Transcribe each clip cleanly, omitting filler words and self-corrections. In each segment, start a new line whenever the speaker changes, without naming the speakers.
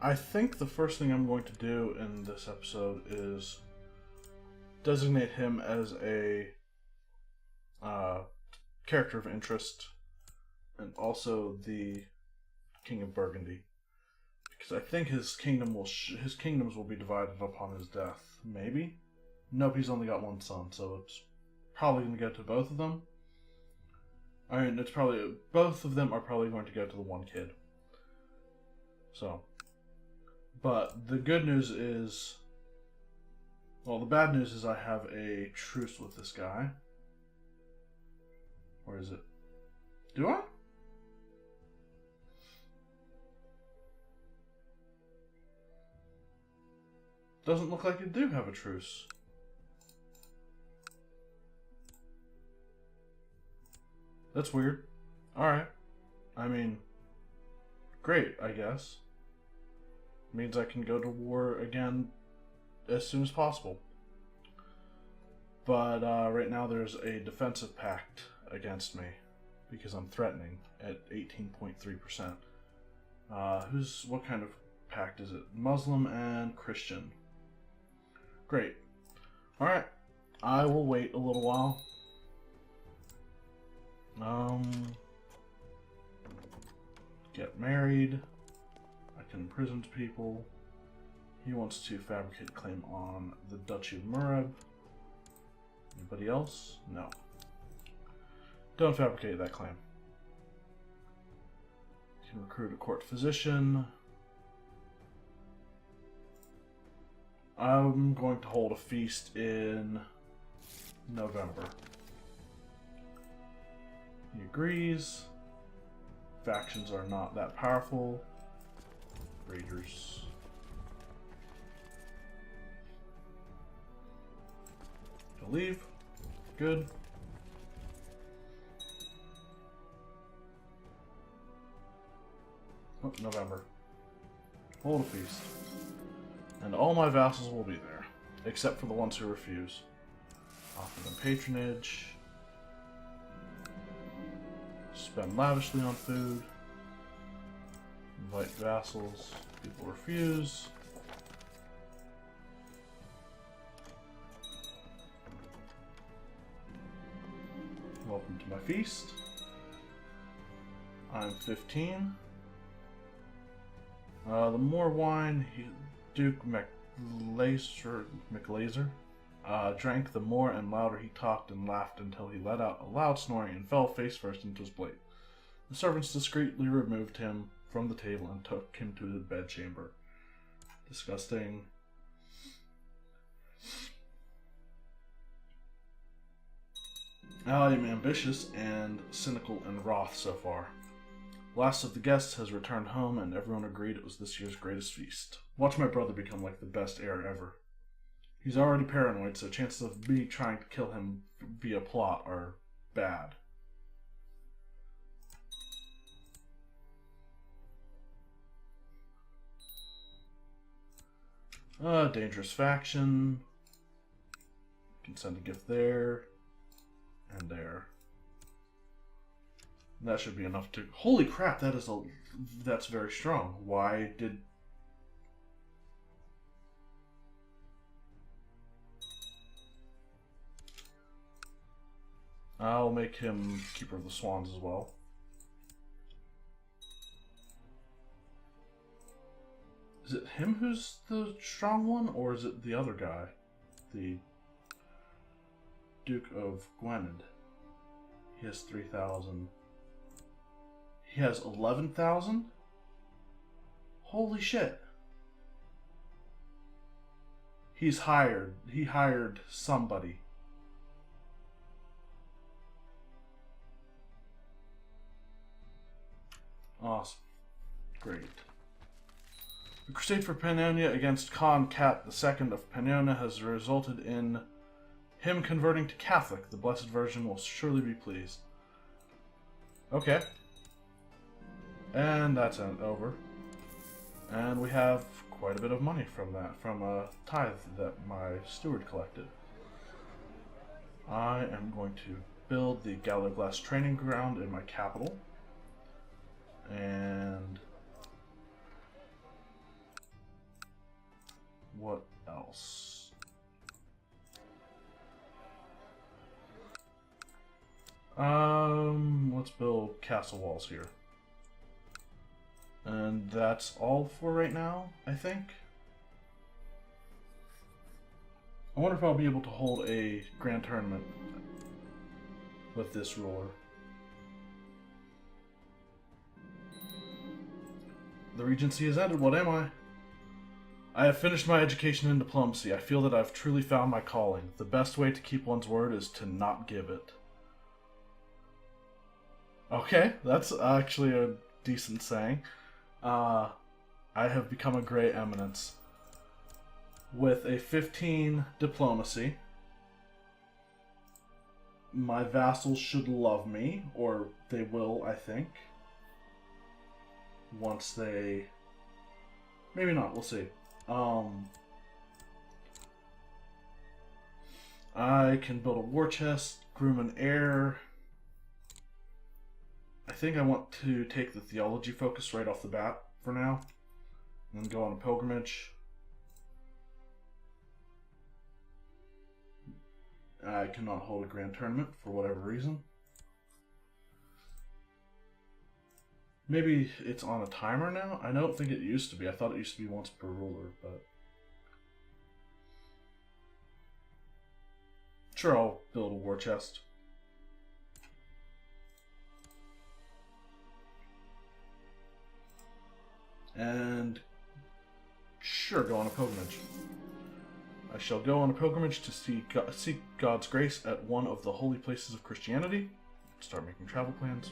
I think the first thing I'm going to do in this episode is designate him as a character of interest, and also the King of Burgundy, because I think his kingdoms will be divided upon his death. Maybe. Nope, he's only got one son, so it's probably going to go to both of them. I mean, it's probably both of them are probably going to go to the one kid. So, but the good news is, well, the bad news is I have a truce with this guy. Where is it? Do I? Doesn't look like you do have a truce. That's weird. Alright. I mean, great, I guess. Means I can go to war again as soon as possible. But right now there's a defensive pact against me because I'm threatening at 18.3%. What kind of pact is it? Muslim and Christian. Great. Alright. I will wait a little while. Get married. I can imprison people. He wants to fabricate a claim on the Duchy of Mureb. Anybody else? No. Don't fabricate that claim. Can recruit a court physician. I'm going to hold a feast in November. He agrees. Factions are not that powerful. Raiders. To leave. Good. Oh, November. Hold a feast. And all my vassals will be there, except for the ones who refuse. Offer them patronage. Spend lavishly on food. Invite vassals. People refuse. Welcome to my feast. I'm 15. The more wine Duke McLaser drank, the more and louder he talked and laughed until he let out a loud snoring and fell face first into his plate. The servants discreetly removed him from the table and took him to the bedchamber. Disgusting. I am ambitious and cynical and wroth so far. Last of the guests has returned home, and everyone agreed it was this year's greatest feast. watch my brother become like the best heir ever. He's already paranoid, so chances of me trying to kill him via plot are bad. Dangerous faction. Can send a gift there. And there. That should be enough to... Holy crap, that's very strong. Why did... I'll make him Keeper of the Swans as well. Is it him who's the strong one, or is it the other guy? The Duke of Gwynedd. He has 3,000. He has 11,000? Holy shit. He hired somebody. Awesome. Great. The crusade for Pannonia against Khan Cat II of Pannonia has resulted in him converting to Catholic. The Blessed Virgin will surely be pleased. Okay. And that's over. And we have quite a bit of money from that, from a tithe that my steward collected. I am going to build the Galaglass training ground in my capital. And what else? Let's build castle walls here. And that's all for right now, I think. I wonder if I'll be able to hold a grand tournament with this ruler. The Regency has ended. What am I? I have finished my education in diplomacy. I feel that I've truly found my calling. The best way to keep one's word is to not give it. Okay, that's actually a decent saying. I have become a great eminence. With a 15 diplomacy, my vassals should love me, or they will, I think. Once they... Maybe not, we'll see. I can build a war chest, groom an heir. I think I want to take the theology focus right off the bat for now, and then go on a pilgrimage. I cannot hold a grand tournament for whatever reason. Maybe it's on a timer now? I don't think it used to be. I thought it used to be once per ruler, but... Sure, I'll build a war chest. And... Sure, go on a pilgrimage. I shall go on a pilgrimage to seek God's grace at one of the holy places of Christianity. Start making travel plans.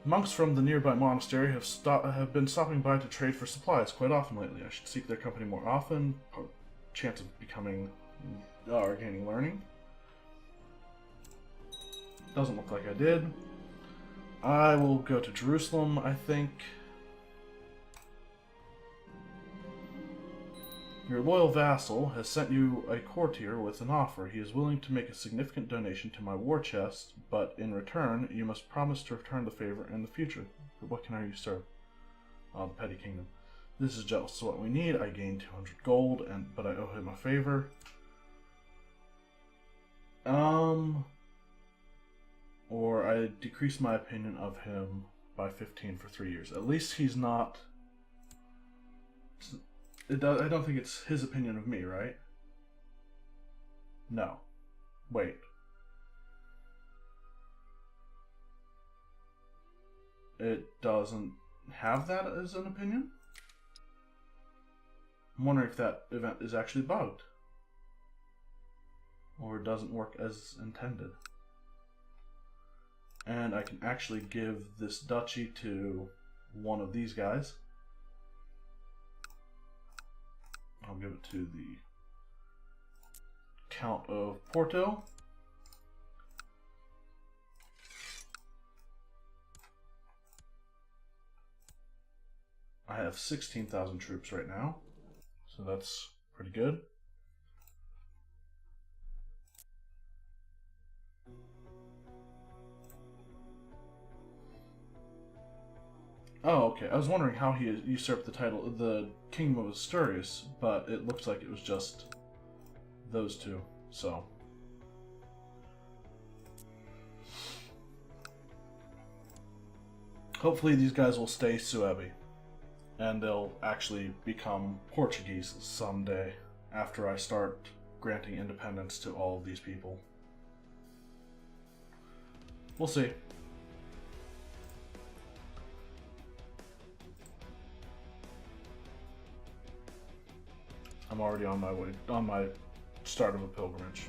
Monks from the nearby monastery have been stopping by to trade for supplies quite often lately. I should seek their company more often. Chance of becoming or gaining learning. Doesn't look like I did. I will go to Jerusalem, I think. Your loyal vassal has sent you a courtier with an offer. He is willing to make a significant donation to my war chest, but in return, you must promise to return the favor in the future. For what can I serve? The petty kingdom. This is just what we need. I gain 200 gold, but I owe him a favor. Or I decrease my opinion of him by 15 for 3 years. At least he's not... I don't think it's his opinion of me, right? No. Wait. It doesn't have that as an opinion? I'm wondering if that event is actually bugged. Or it doesn't work as intended. And I can actually give this duchy to one of these guys. I'll give it to the Count of Porto. I have 16,000 troops right now, so that's pretty good. Oh, okay. I was wondering how he usurped the title of the Kingdom of Asturias, but it looks like it was just those two, so. Hopefully these guys will stay Suebi, and they'll actually become Portuguese someday, after I start granting independence to all of these people. We'll see. I'm already on my start of a pilgrimage.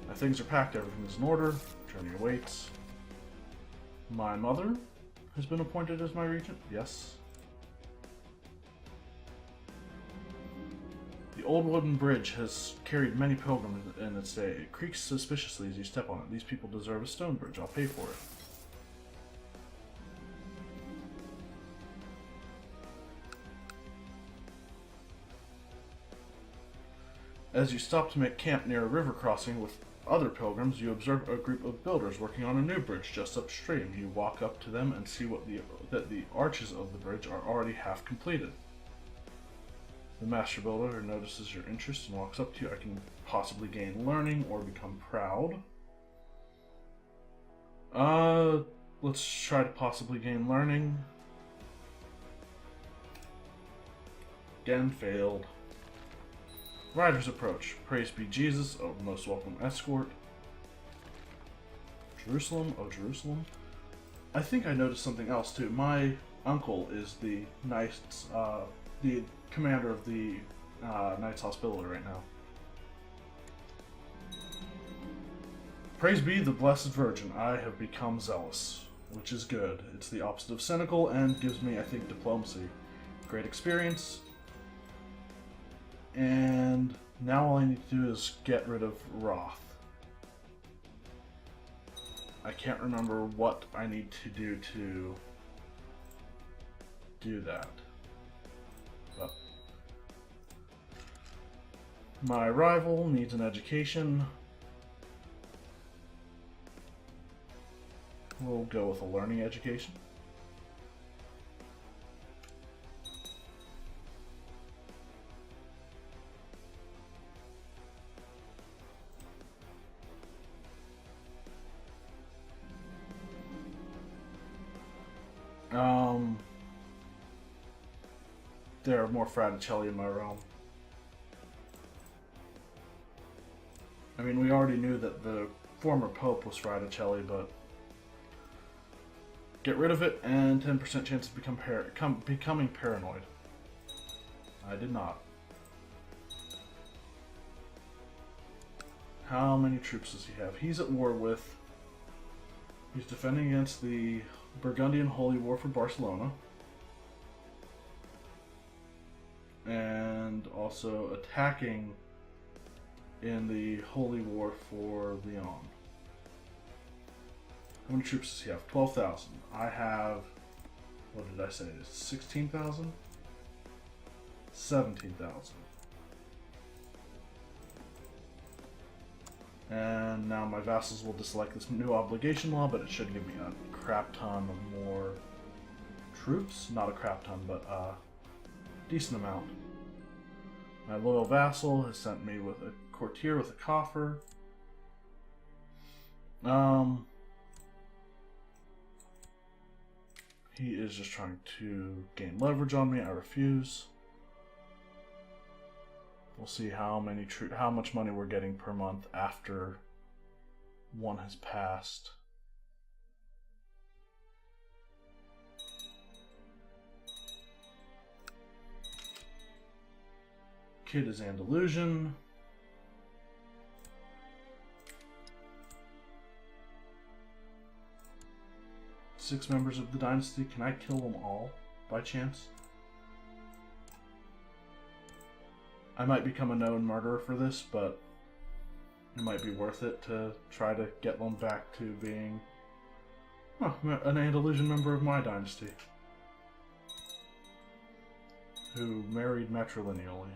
My things are packed, everything is in order, journey awaits. My mother has been appointed as my regent, yes. The old wooden bridge has carried many pilgrims in its day. It creaks suspiciously as you step on it. These people deserve a stone bridge, I'll pay for it. As you stop to make camp near a river crossing with other pilgrims, you observe a group of builders working on a new bridge just upstream. You walk up to them and see that the arches of the bridge are already half completed. The master builder notices your interest and walks up to you. I can possibly gain learning or become proud. Let's try to possibly gain learning. Again, failed. Riders approach. Praise be Jesus, oh, most welcome escort. Jerusalem, oh Jerusalem. I think I noticed something else too. My uncle is the Knights, the commander of the Knights Hospitaller right now. Praise be the Blessed Virgin, I have become zealous, which is good. It's the opposite of cynical and gives me, I think, diplomacy. Great experience. And now all I need to do is get rid of Wrath. I can't remember what I need to do that. But my rival needs an education. We'll go with a learning education. There are more Fraticelli in my realm. I mean, we already knew that the former Pope was Fraticelli, but get rid of it and 10% chance of becoming paranoid. I did not. How many troops does he have? He's at war with... He's defending against the Burgundian Holy War for Barcelona. And also attacking in the Holy War for Lyon. How many troops does he have? 12,000. I have, what did I say? 16,000? 17,000. And now my vassals will dislike this new obligation law, but it should give me a crap ton of more troops. Not a crap ton, but a decent amount. My loyal vassal has sent me with a courtier with a coffer. He is just trying to gain leverage on me. I refuse. We'll see how much money we're getting per month after one has passed. Kid is Andalusian. Six members of the dynasty. Can I kill them all by chance? I might become a known murderer for this, but it might be worth it to try to get them back to being an Andalusian member of my dynasty who married matrilineally.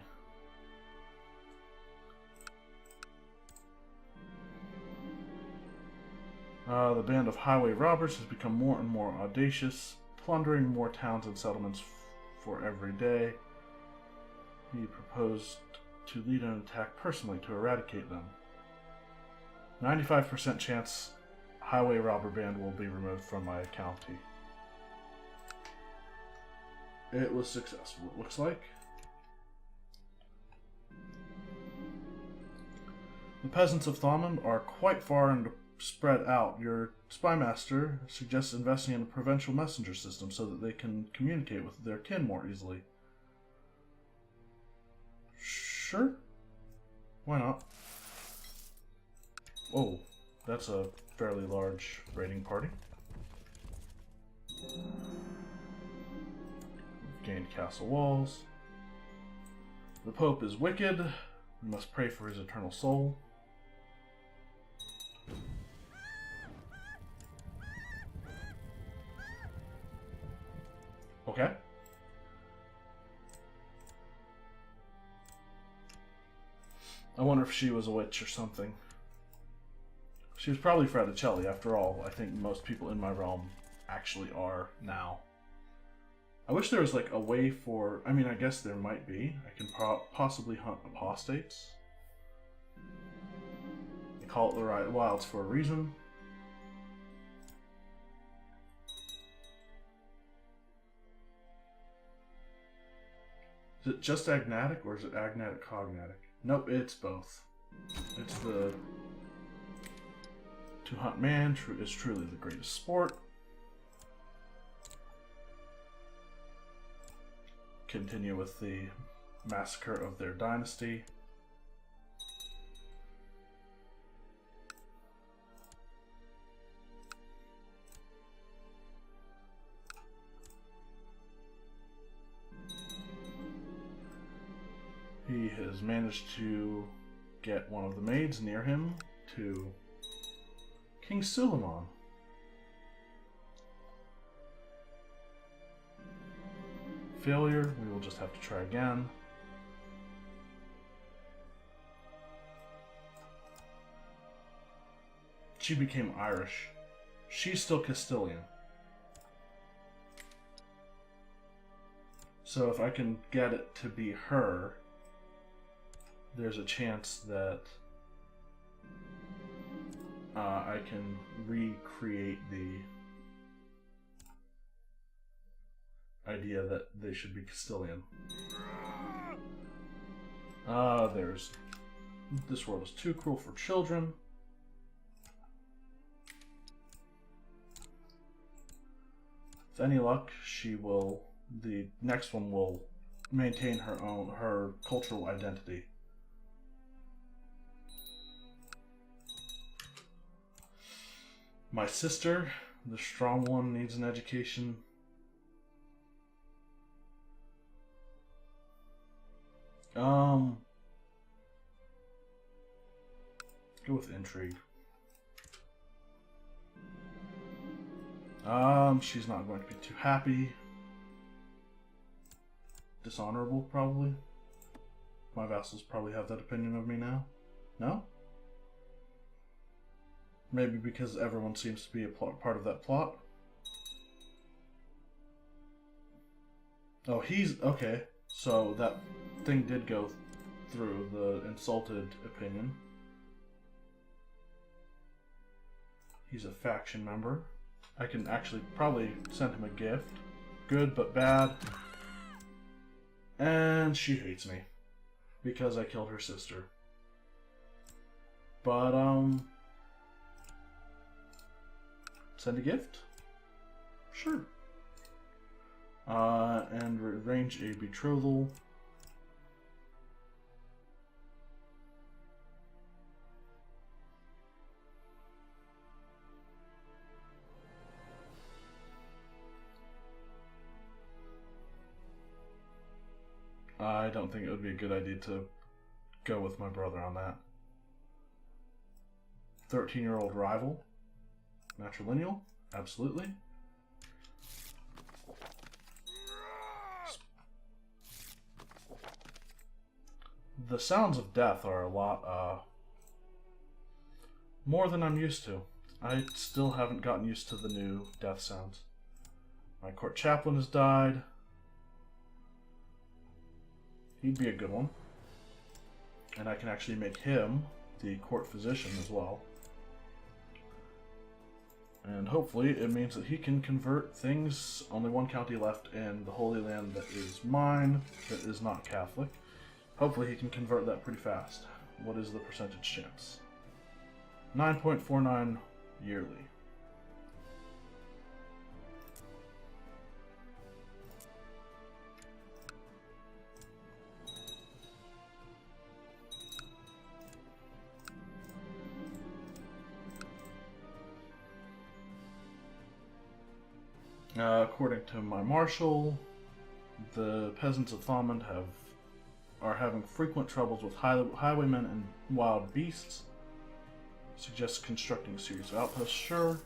The band of highway robbers has become more and more audacious, plundering more towns and settlements for every day. He proposed to lead an attack personally to eradicate them. 95% chance highway robber band will be removed from my county. It was successful, it looks like. The peasants of Thomond are quite far and spread out. Your spymaster suggests investing in a provincial messenger system so that they can communicate with their kin more easily. Sure. Why not? Oh, that's a fairly large raiding party. Gained castle walls. The Pope is wicked. We must pray for his eternal soul. Okay. I wonder if she was a witch or something. She was probably Fraticelli, after all. I think most people in my realm actually are now. I wish there was like a way for. I mean, I guess there might be. I can possibly hunt apostates. They call it the Riot Wilds for a reason. Is it just agnatic or is it agnatic cognatic? Nope, it's both. It's the to hunt man is truly the greatest sport. Continue with the massacre of their dynasty. He has managed to get one of the maids near him to King Suleiman. Failure, we will just have to try again. She became Irish. She's still Castilian. So if I can get it to be her, there's a chance that I can recreate the idea that they should be Castilian. This world is too cruel for children. With any luck, the next one will maintain her cultural identity. My sister, the strong one, needs an education. Go with intrigue. She's not going to be too happy. Dishonorable, probably. My vassals probably have that opinion of me now. No? Maybe because everyone seems to be a part of that plot. Oh, he's... okay. So that thing did go through, the insulted opinion. He's a faction member. I can actually probably send him a gift. Good, but bad. And she hates me. Because I killed her sister. But, send a gift? Sure. And arrange a betrothal. I don't think it would be a good idea to go with my brother on that. 13-year-old rival? Matrilineal? Absolutely. The sounds of death are a lot, more than I'm used to. I still haven't gotten used to the new death sounds. My court chaplain has died. He'd be a good one. And I can actually make him the court physician as well. And hopefully it means that he can convert things. Only one county left in the Holy Land that is mine, that is not Catholic. Hopefully he can convert that pretty fast. What is the percentage chance? 9.49 yearly. According to my marshal, the peasants of Thomond are having frequent troubles with highwaymen and wild beasts. Suggests constructing a series of outposts. Sure.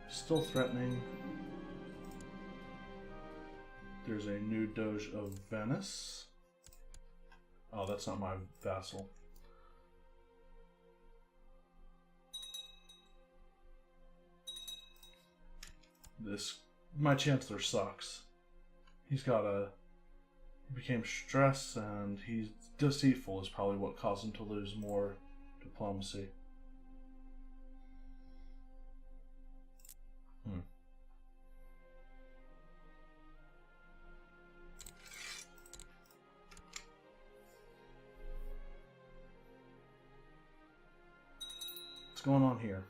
Still threatening. There's a new Doge of Venice. Oh, that's not my vassal. my chancellor sucks. He became stressed, and he's deceitful is probably what caused him to lose more diplomacy. What's going on here?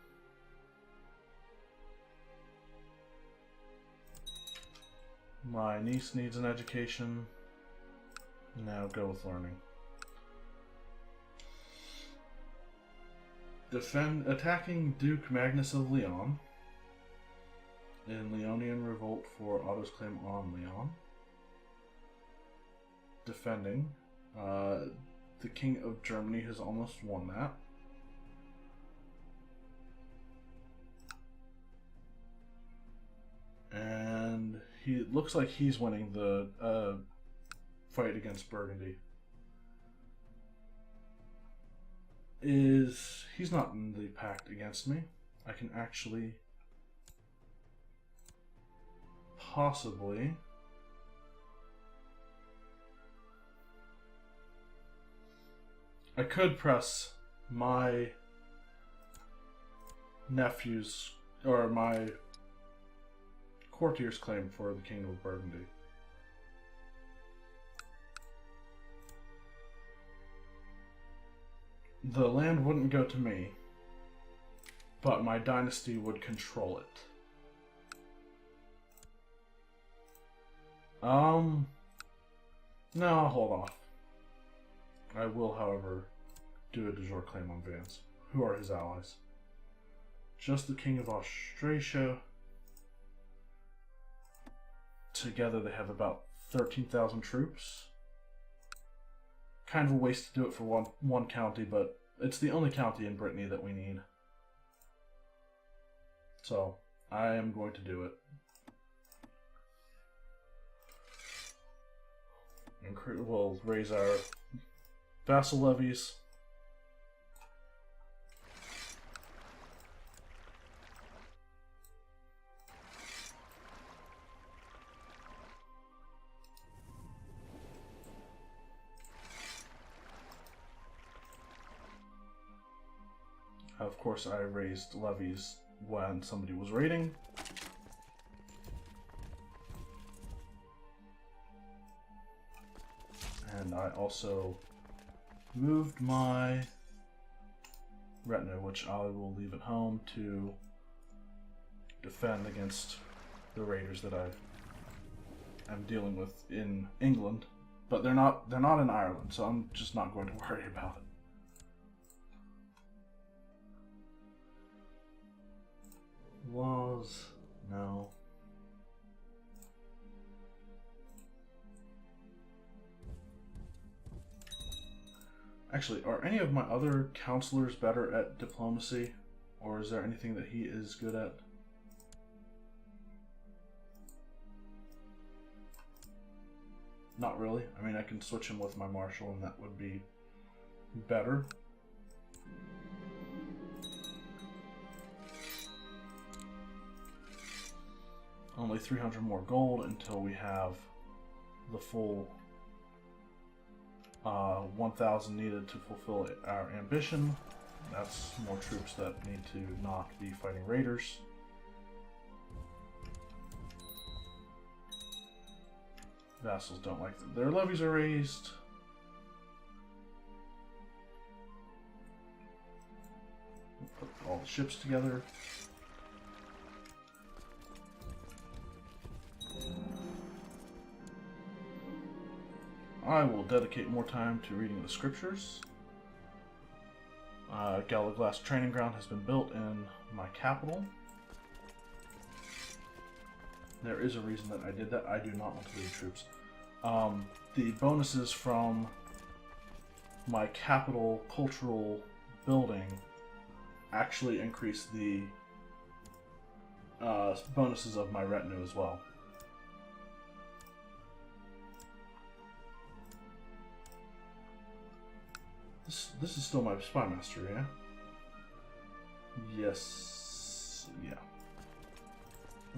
My niece needs an education. Now go with learning. Attacking Duke Magnus of Leon in Leonian revolt for Otto's claim on Leon. Defending. The King of Germany has almost won that. And it looks like he's winning the fight against Burgundy. He's not in the pact against me. I can actually possibly I could press my nephew's or my courtier's claim for the Kingdom of Burgundy. The land wouldn't go to me, but my dynasty would control it. No, I'll hold off. I will, however, do a de jure claim on Vance. Who are his allies? Just the King of Austrasia. Together they have about 13,000 troops. Kind of a waste to do it for one county, but it's the only county in Brittany that we need. So, I am going to do it. We'll raise our vassal levies. Of course, I raised levies when somebody was raiding. And I also moved my retinue, which I will leave at home to defend against the raiders that I am dealing with in England. But they're not in Ireland, so I'm just not going to worry about it. Laws, no. Actually, are any of my other counselors better at diplomacy? Or is there anything that he is good at? Not really. I mean, I can switch him with my marshal and that would be better. Only 300 more gold until we have the full 1,000 needed to fulfill our ambition. That's more troops that need to not be fighting raiders. Vassals don't like them. Their levies are raised. We'll put all the ships together. I will dedicate more time to reading the scriptures. Galaglass training ground has been built in my capital. There is a reason that I did that. I do not want to lead troops. The bonuses from my capital cultural building actually increase the bonuses of my retinue as well. This is still my spy master, yeah? Yes. Yeah.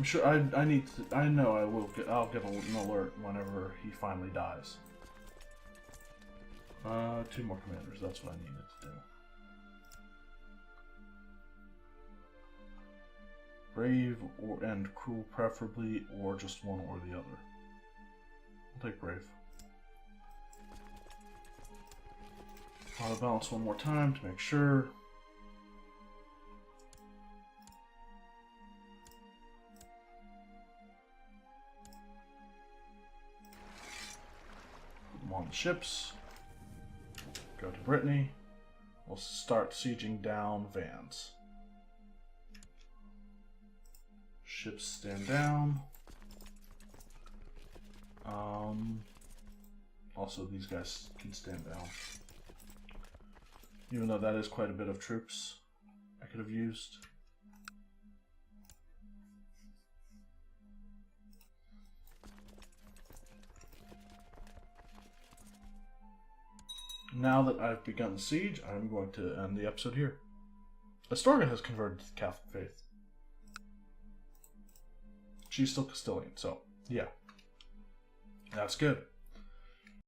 I'm sure I need to, I know I will get, I'll get an alert whenever he finally dies. 2 more commanders, that's what I needed to do. Brave and cruel preferably, or just one or the other. I'll take brave. Auto balance one more time to make sure. Put them on the ships. Go to Brittany. We'll start sieging down Vans. Ships stand down. Also, these guys can stand down. Even though that is quite a bit of troops I could have used. Now that I've begun the siege, I'm going to end the episode here. Astorga has converted to the Catholic faith. She's still Castilian, so yeah. That's good.